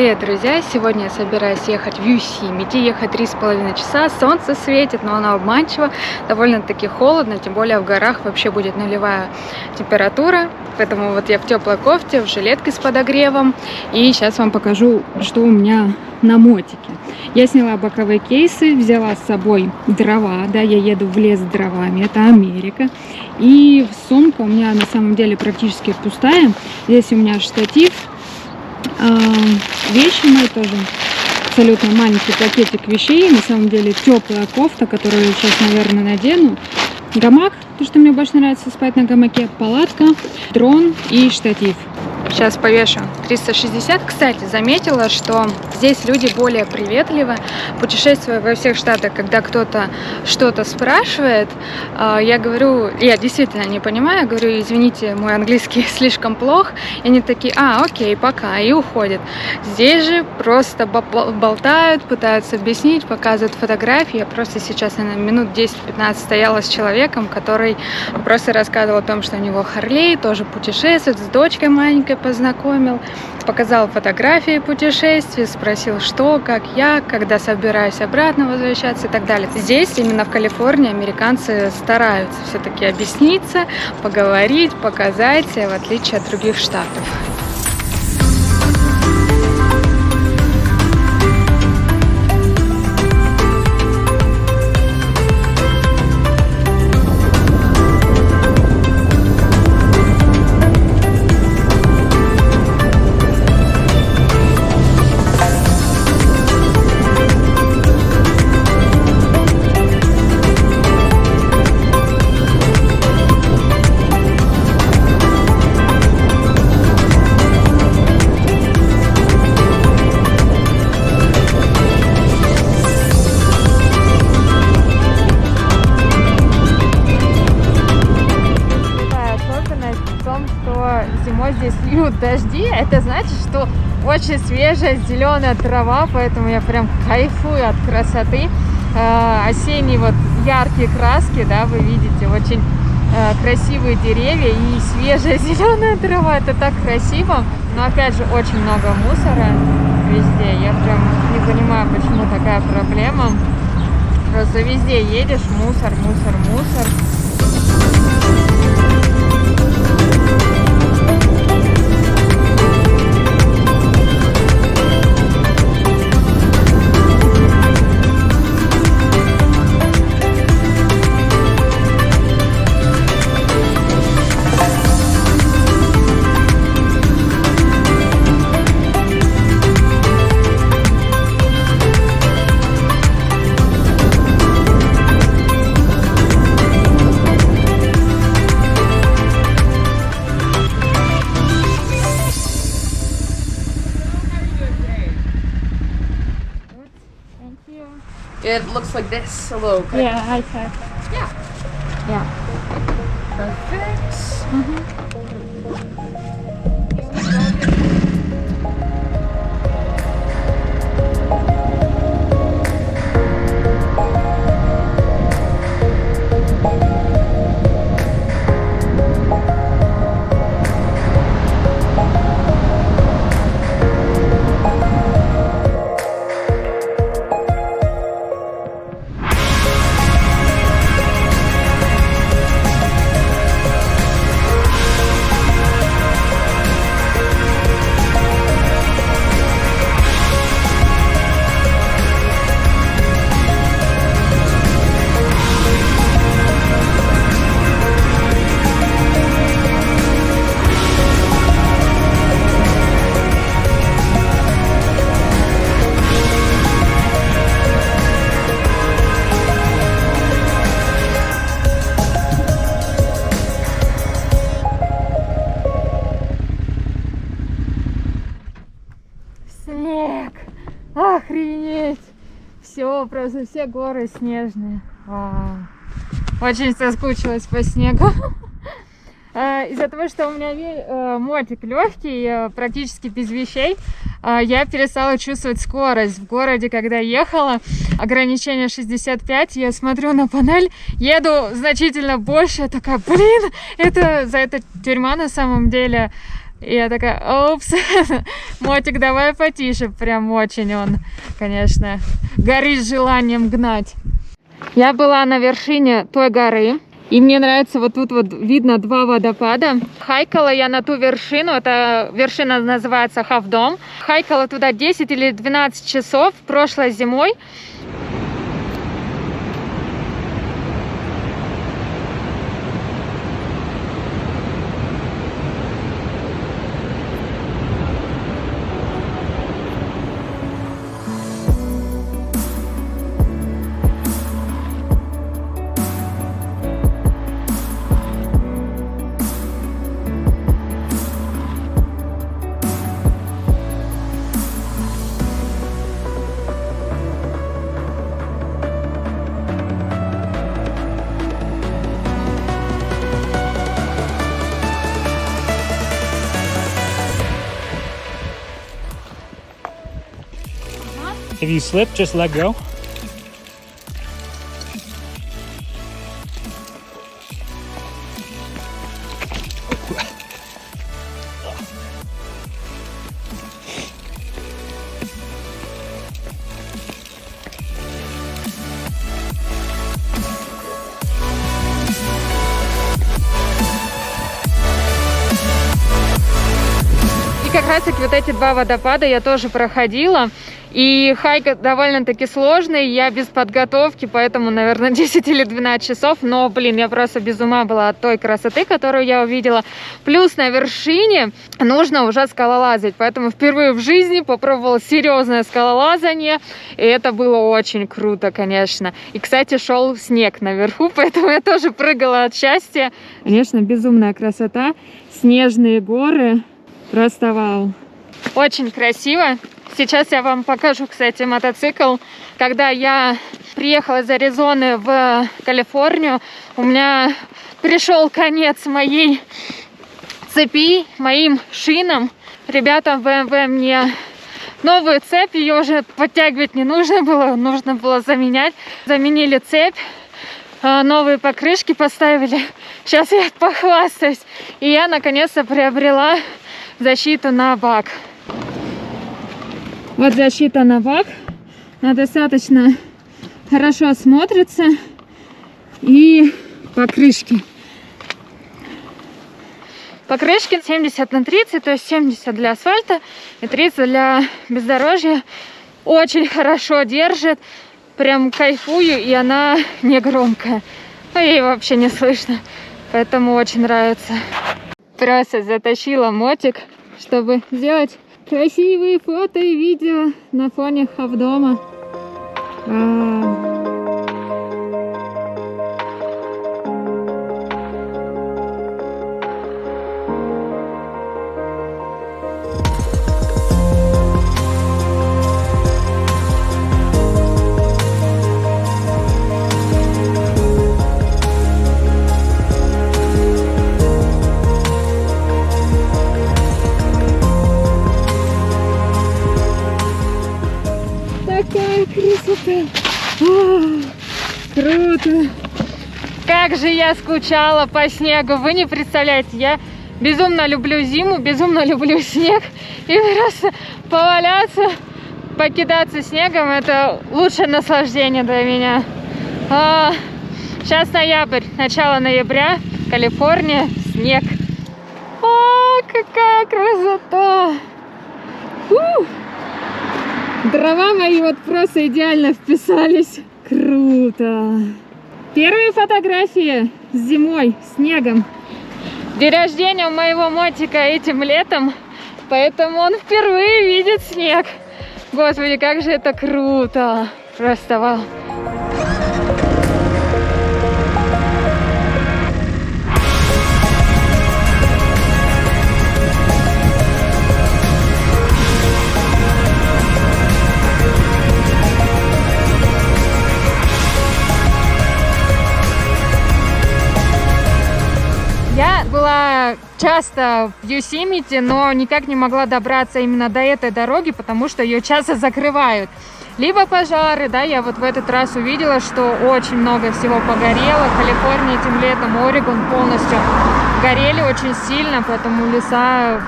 Привет, друзья! Сегодня я собираюсь ехать в Юсимити, ехать 3,5 часа, солнце светит, но оно обманчиво, довольно-таки холодно, тем более в горах вообще будет нулевая температура, поэтому вот я в теплой кофте, в жилетке с подогревом, и сейчас вам покажу, что у меня на мотике. Я сняла боковые кейсы, взяла с собой дрова, да, я еду в лес с дровами, это Америка, и сумка у меня на самом деле практически пустая, здесь у меня штатив, вещи мои тоже, абсолютно маленький пакетик вещей, на самом деле теплая кофта, которую я сейчас, наверное, надену, гамак, потому что мне больше нравится спать на гамаке, палатка, дрон и штатив. Сейчас повешу 360. Кстати, заметила, что здесь люди более приветливы. Путешествуя во всех штатах, когда кто-то что-то спрашивает, я говорю, я действительно не понимаю, говорю, извините, мой английский слишком плох. И они такие, окей, пока, и уходят. Здесь же просто болтают, пытаются объяснить, показывают фотографии. Я просто сейчас, наверное, минут 10-15 стояла с человеком, который просто рассказывал о том, что у него Харлей, тоже путешествует, с дочкой маленькой познакомил, показал фотографии путешествий, спросил, что, как я, когда собираюсь обратно возвращаться и так далее. Здесь, именно в Калифорнии, американцы стараются все-таки объясниться, поговорить, показать, в отличие от других штатов. Зимой здесь льют дожди, это значит, что очень свежая зеленая трава, поэтому я прям кайфую от красоты. Осенние вот яркие краски, да, вы видите, очень красивые деревья и свежая зеленая трава, это так красиво. Но опять же очень много мусора везде, я прям не понимаю, почему такая проблема. Просто везде едешь, мусор, мусор, мусор. It looks like this a little bit. Yeah, I said. Yeah. Perfect. Снег! Охренеть! Все, просто все горы снежные. Вау. Очень соскучилась по снегу. Из-за того, что у меня мотик легкий, практически без вещей, я перестала чувствовать скорость. В городе, когда ехала, ограничение 65, я смотрю на панель, еду значительно больше, я такая, блин, это за это тюрьма на самом деле. И я такая, опс, мотик, давай потише. Прям очень он, конечно, горит желанием гнать. Я была на вершине той горы. И мне нравится, вот тут вот видно два водопада. Хайкала я на ту вершину, эта вершина называется Хавдом. Хайкала туда 10 или 12 часов прошлой зимой. If you slip, just let go. И как раз таки вот эти два водопада я тоже проходила. И хайк довольно-таки сложный, я без подготовки, поэтому, наверное, 10 или 12 часов. Но, блин, я просто без ума была от той красоты, которую я увидела. Плюс на вершине нужно уже скалолазить, поэтому впервые в жизни попробовала серьезное скалолазание. И это было очень круто, конечно. И, кстати, шел снег наверху, поэтому я тоже прыгала от счастья. Конечно, безумная красота, снежные горы, просто вау. Очень красиво. Сейчас я вам покажу, кстати, мотоцикл. Когда я приехала из Аризоны в Калифорнию, у меня пришел конец моей цепи, моим шинам. Ребята в BMW мне новую цепь, ее уже подтягивать не нужно было заменять. Заменили цепь, новые покрышки поставили. Сейчас я похвастаюсь. И я наконец-то приобрела защиту на бак. Вот защита на бак. Она достаточно хорошо смотрится. И покрышки. Покрышки 70/30, то есть 70 для асфальта и 30 для бездорожья. Очень хорошо держит. Прям кайфую, и она не громкая. Ну, ей вообще не слышно. Поэтому очень нравится. Просто затащила мотик, чтобы сделать красивые фото и видео на фоне Хавдома. Такая красота! Круто! Как же я скучала по снегу, вы не представляете, я безумно люблю зиму, безумно люблю снег, и просто поваляться, покидаться снегом, это лучшее наслаждение для меня. Сейчас ноябрь, начало ноября, Калифорния, снег. Какая красота! Дрова мои вот просто идеально вписались. Круто! Первые фотографии с зимой, снегом. День рождения у моего мотика этим летом, поэтому он впервые видит снег. Господи, как же это круто! Просто вау! Я была часто в Юсемити, но никак не могла добраться именно до этой дороги, потому что ее часто закрывают. Либо пожары, да, я вот в этот раз увидела, что очень много всего погорело. Калифорния этим летом, Орегон полностью горели очень сильно, поэтому леса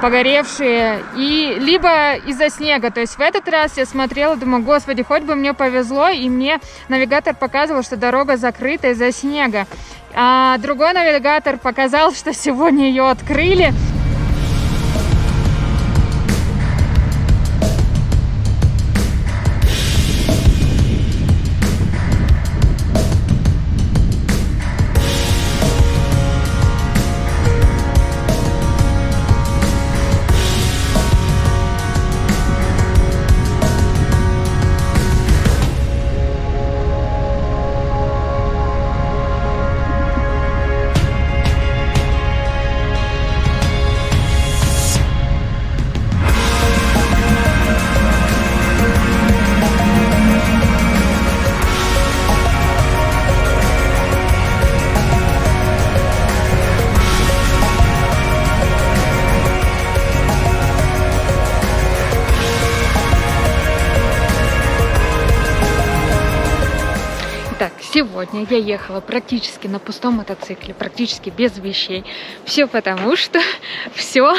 погоревшие, и либо из-за снега. То есть в этот раз я смотрела, думаю, господи, хоть бы мне повезло, и мне навигатор показывал, что дорога закрыта из-за снега. А другой навигатор показал, что сегодня ее открыли. Сегодня я ехала практически на пустом мотоцикле, практически без вещей. Все потому, что все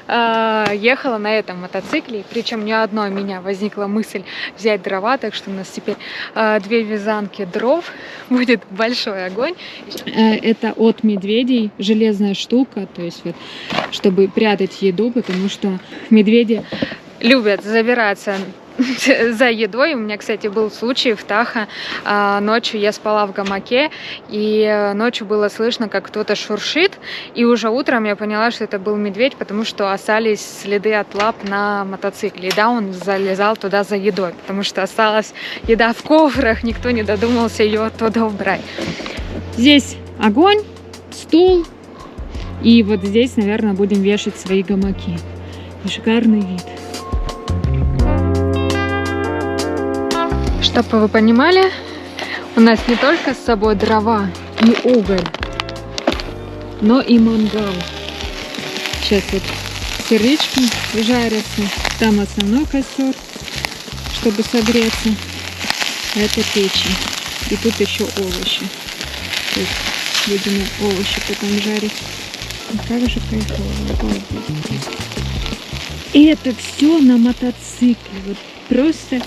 ехала на этом мотоцикле. Причем не одной у меня возникла мысль взять дрова, так что у нас теперь 2 вязанки дров. Будет большой огонь. Это от медведей железная штука, то есть вот, чтобы прятать еду, потому что медведи любят забираться за едой. У меня, кстати, был случай в Тахо. Ночью я спала в гамаке, и ночью было слышно, как кто-то шуршит. И уже утром я поняла, что это был медведь, потому что остались следы от лап на мотоцикле. И да, он залезал туда за едой, потому что осталась еда в коврах, никто не додумался ее оттуда убрать. Здесь огонь, стул, и вот здесь, наверное, будем вешать свои гамаки. И шикарный вид. Чтобы вы понимали, у нас не только с собой дрова и уголь, но и мангал. Сейчас вот сырычки жарятся, там основной костер, чтобы согреться. Это печень. И тут еще овощи. То есть будем овощи потом жарить. И как же кайфово. И это все на мотоцикле. Вот просто...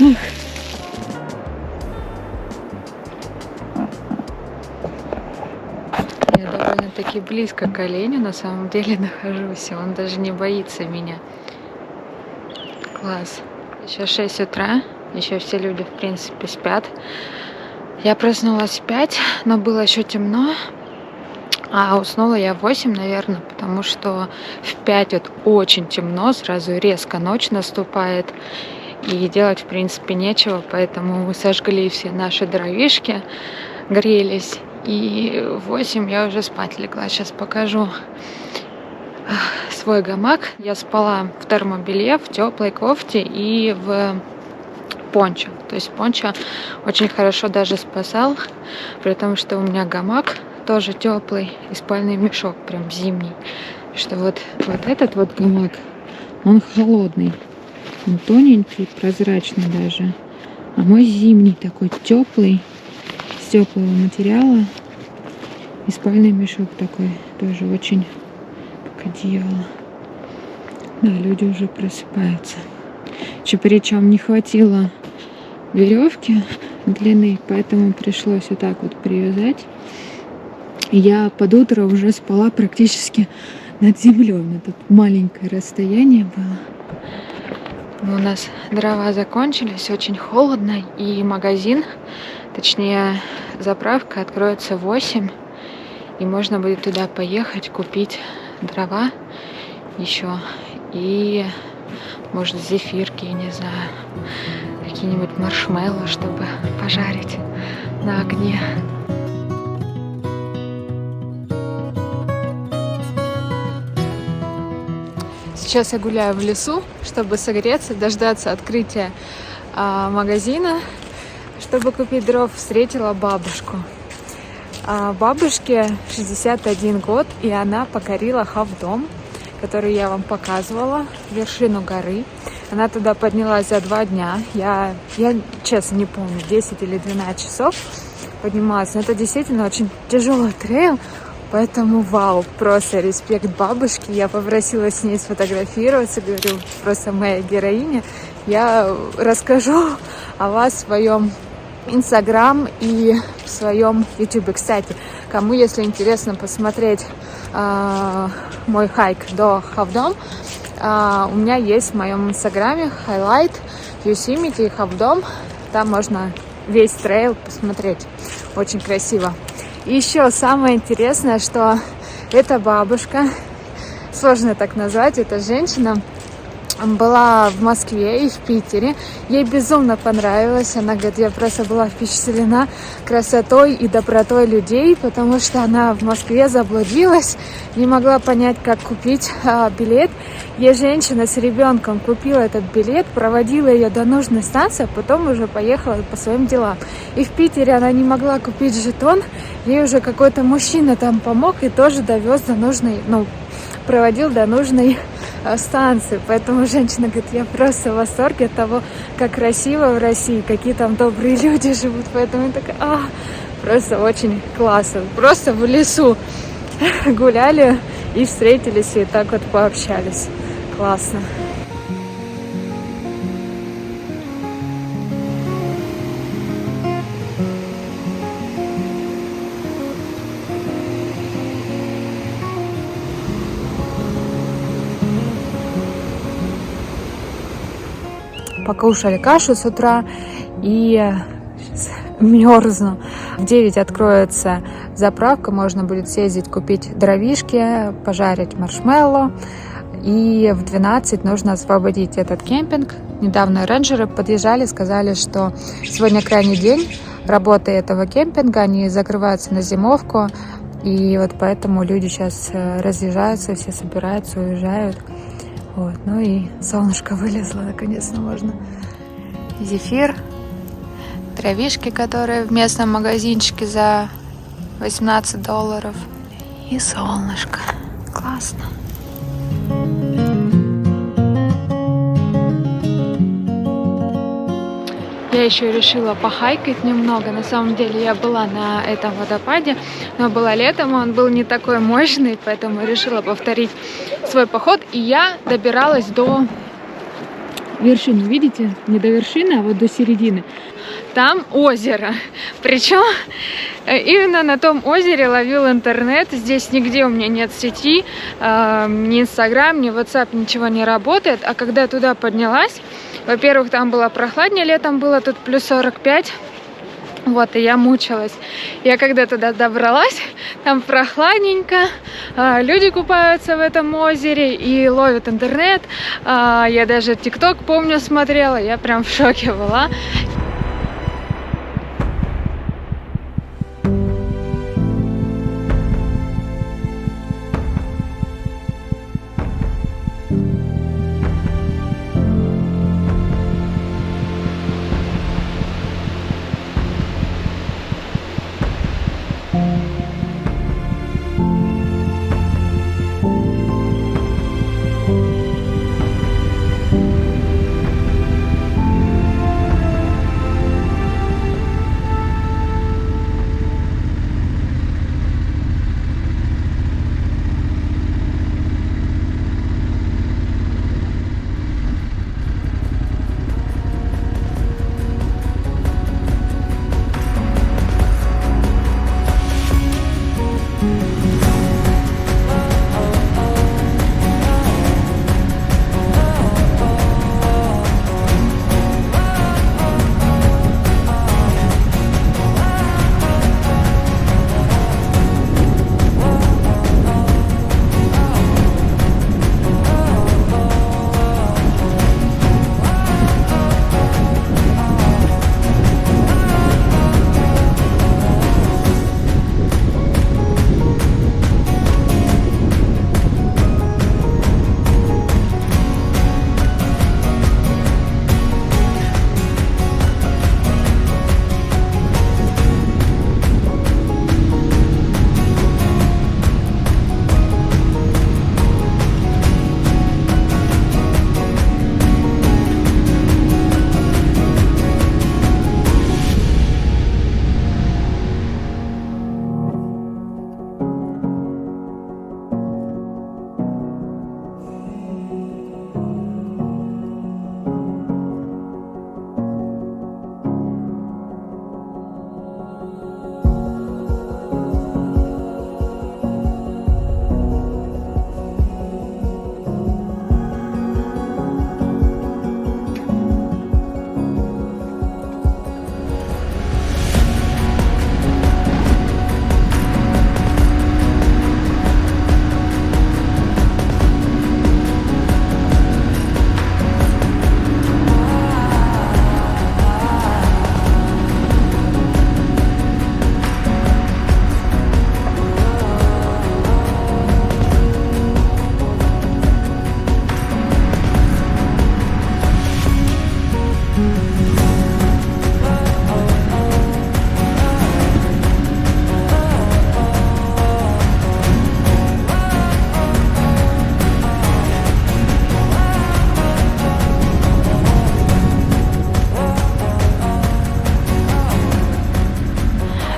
Ох. Я довольно-таки близко к оленю на самом деле нахожусь, и он даже не боится меня. Класс. Еще 6 утра, еще все люди в принципе спят. Я проснулась в 5, но было еще темно, а уснула я в 8, наверное, потому что в 5 вот очень темно, сразу резко ночь наступает. И делать, в принципе, нечего, поэтому мы сожгли все наши дровишки, грелись. И в 8 я уже спать легла. Сейчас покажу свой гамак. Я спала в термобелье, в теплой кофте и в пончо. То есть пончо очень хорошо даже спасал, при том, что у меня гамак тоже теплый и спальный мешок прям зимний. Что вот этот вот гамак, он холодный. Он тоненький, прозрачный даже. А мой зимний такой теплый, с теплого материала. И спальный мешок такой, тоже очень как одеяло. Да, люди уже просыпаются. Причем не хватило веревки длины, поэтому пришлось вот так вот привязать. Я под утро уже спала практически над землей. Это маленькое расстояние было. У нас дрова закончились, очень холодно, и магазин, точнее заправка, откроется в 8, и можно будет туда поехать, купить дрова еще, и может зефирки, я не знаю, какие-нибудь маршмеллоу, чтобы пожарить на огне. Сейчас я гуляю в лесу, чтобы согреться, дождаться открытия магазина, чтобы купить дров. Встретила бабушку. Бабушке 61 год, и она покорила Хавдом, который я вам показывала, вершину горы. Она туда поднялась за 2 дня. Я честно не помню, 10 или 12 часов поднималась. Но это действительно очень тяжелый трейл, Поэтому вау, просто респект бабушке. Я попросила с ней сфотографироваться, говорю, просто моя героиня. Я расскажу о вас в своем Инстаграм и в своем Ютубе. Кстати, кому, если интересно посмотреть мой хайк до Хавдом, у меня есть в моем Инстаграме highlight Yosemite и Хавдом. Там можно весь трейл посмотреть. Очень красиво. И еще самое интересное, что эта бабушка, сложно так назвать, эта женщина, была в Москве и в Питере. Ей безумно понравилось. Она говорит, я просто была впечатлена красотой и добротой людей, потому что она в Москве заблудилась, не могла понять, как купить билет. Ей женщина с ребенком купила этот билет, проводила ее до нужной станции, а потом уже поехала по своим делам. И в Питере она не могла купить жетон. Ей уже какой-то мужчина там помог и тоже довез до нужной, проводил до нужной станции. Поэтому женщина говорит, я просто в восторге от того, как красиво в России, какие там добрые люди живут. Поэтому я такая, просто очень классно. Просто в лесу гуляли и встретились, и так вот пообщались. Классно. Покушали кашу с утра и сейчас мерзну. В 9 откроется заправка, можно будет съездить купить дровишки, пожарить маршмеллоу. И в 12 нужно освободить этот кемпинг. Недавно рейнджеры подъезжали, сказали, что сегодня крайний день работы этого кемпинга, они закрываются на зимовку. И вот поэтому люди сейчас разъезжаются, все собираются, уезжают. Вот, и солнышко вылезло, наконец-то можно. Зефир, травишки, которые в местном магазинчике за $18. И солнышко. Классно. Я еще решила похайкать немного. На самом деле я была на этом водопаде, но было летом, он был не такой мощный, поэтому решила повторить свой поход. И я добиралась до вершины. Видите? Не до вершины, а вот до середины. Там озеро. Причем именно на том озере ловил интернет. Здесь нигде у меня нет сети, ни Инстаграм, ни WhatsApp, ничего не работает. А когда я туда поднялась, во-первых, там было прохладнее, летом было тут плюс 45. Вот, и я мучилась. Я когда туда добралась, там прохладненько, люди купаются в этом озере и ловят интернет. Я даже ТикТок, помню, смотрела, я прям в шоке была.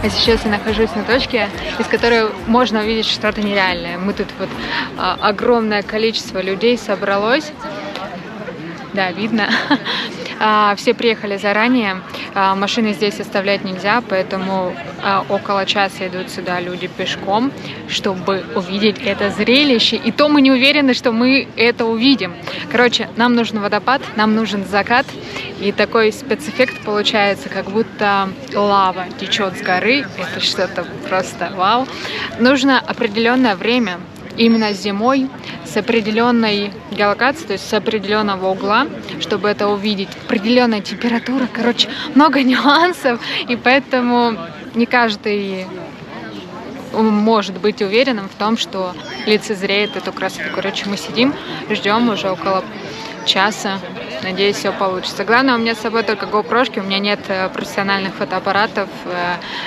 А сейчас я нахожусь на точке, из которой можно увидеть что-то нереальное. Мы тут вот огромное количество людей собралось. Да, видно. Все приехали заранее. Машины здесь оставлять нельзя, поэтому около часа идут сюда люди пешком, чтобы увидеть это зрелище. И то мы не уверены, что мы это увидим. Короче, нам нужен водопад, нам нужен закат. И такой спецэффект получается, как будто лава течет с горы. Это что-то просто вау. Нужно определенное время. Именно зимой, с определенной геолокацией, то есть с определенного угла, чтобы это увидеть, определенная температура, короче, много нюансов, и поэтому не каждый может быть уверенным в том, что лицезреет эту красоту. Короче, мы сидим, ждем уже около часа, надеюсь, все получится. Главное, у меня с собой только GoPro-шки, у меня нет профессиональных фотоаппаратов,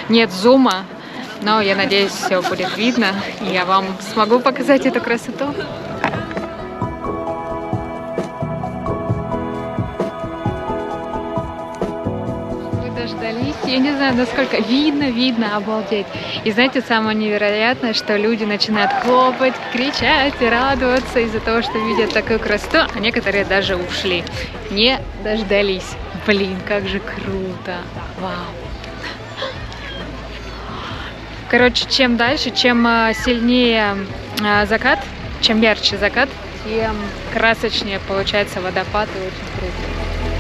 нет зума. Но я надеюсь, все будет видно, и я вам смогу показать эту красоту. Вы дождались? Я не знаю, насколько видно, обалдеть. И знаете, самое невероятное, что люди начинают хлопать, кричать и радоваться из-за того, что видят такую красоту, а некоторые даже ушли. Не дождались. Блин, как же круто. Вау. Короче, чем дальше, чем сильнее закат, чем ярче закат, тем красочнее получается водопад и очень круто.